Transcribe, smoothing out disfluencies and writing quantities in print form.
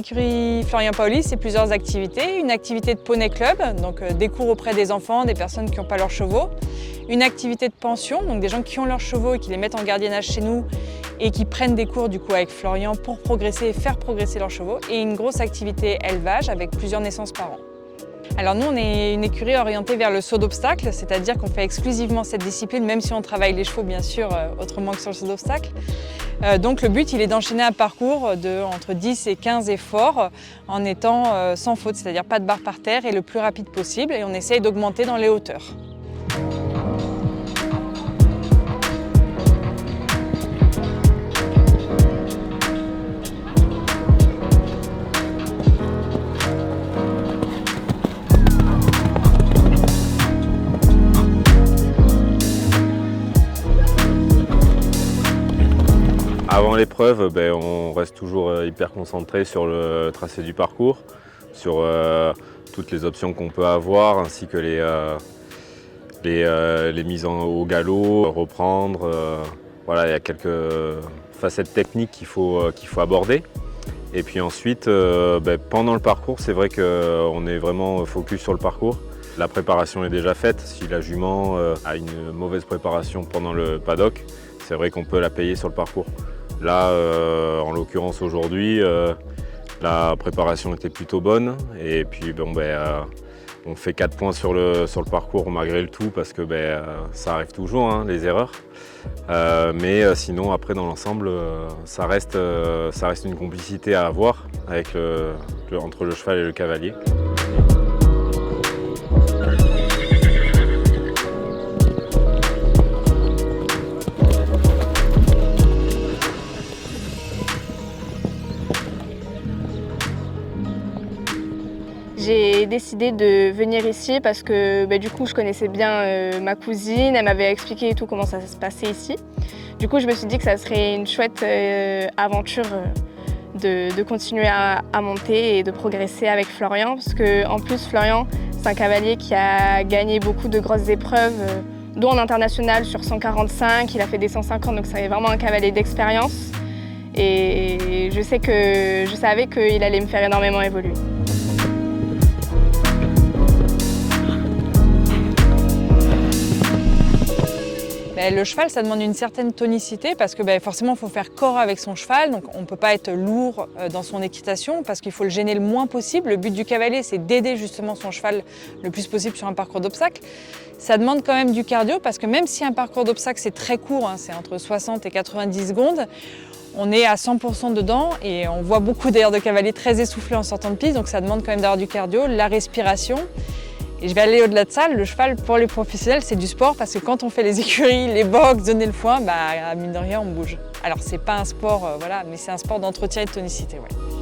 écuries Florian Paoli, c'est plusieurs activités. Une activité de poney club, donc des cours auprès des enfants, des personnes qui n'ont pas leurs chevaux. Une activité de pension, donc des gens qui ont leurs chevaux et qui les mettent en gardiennage chez nous et qui prennent des cours du coup avec Florian pour progresser et faire progresser leurs chevaux. Et une grosse activité élevage avec plusieurs naissances par an. Alors nous, on est une écurie orientée vers le saut d'obstacle, c'est-à-dire qu'on fait exclusivement cette discipline, même si on travaille les chevaux bien sûr autrement que sur le saut d'obstacle. Donc le but, il est d'enchaîner un parcours de entre 10 et 15 efforts en étant sans faute, c'est-à-dire pas de barre par terre et le plus rapide possible, et on essaye d'augmenter dans les hauteurs. Avant l'épreuve, on reste toujours hyper concentré sur le tracé du parcours, sur toutes les options qu'on peut avoir, ainsi que les mises au galop, reprendre. Voilà, il y a quelques facettes techniques qu'il faut aborder. Et puis ensuite, pendant le parcours, c'est vrai qu'on est vraiment focus sur le parcours. La préparation est déjà faite. Si la jument a une mauvaise préparation pendant le paddock, c'est vrai qu'on peut la payer sur le parcours. Là, en l'occurrence aujourd'hui, la préparation était plutôt bonne et puis on fait 4 points sur le parcours malgré le tout parce que ça arrive toujours, hein, les erreurs. Mais sinon après dans l'ensemble, ça reste une complicité à avoir avec entre le cheval et le cavalier. J'ai décidé de venir ici parce que du coup je connaissais bien ma cousine, elle m'avait expliqué et tout comment ça se passait ici. Du coup je me suis dit que ça serait une chouette aventure de continuer à monter et de progresser avec Florian parce qu'en plus Florian c'est un cavalier qui a gagné beaucoup de grosses épreuves dont en international sur 145, il a fait des 150 donc c'est vraiment un cavalier d'expérience et je savais qu'il allait me faire énormément évoluer. Le cheval, ça demande une certaine tonicité parce que forcément, il faut faire corps avec son cheval. Donc, on ne peut pas être lourd dans son équitation parce qu'il faut le gêner le moins possible. Le but du cavalier, c'est d'aider justement son cheval le plus possible sur un parcours d'obstacles. Ça demande quand même du cardio parce que même si un parcours d'obstacles, c'est très court, hein, c'est entre 60 et 90 secondes, on est à 100% dedans et on voit beaucoup d'ailleurs de cavaliers très essoufflés en sortant de piste. Donc, ça demande quand même d'avoir du cardio, la respiration. Et je vais aller au-delà de ça, le cheval pour les professionnels c'est du sport parce que quand on fait les écuries, les box, donner le foin, mine de rien on bouge. Alors c'est pas un sport, mais c'est un sport d'entretien et de tonicité. Ouais.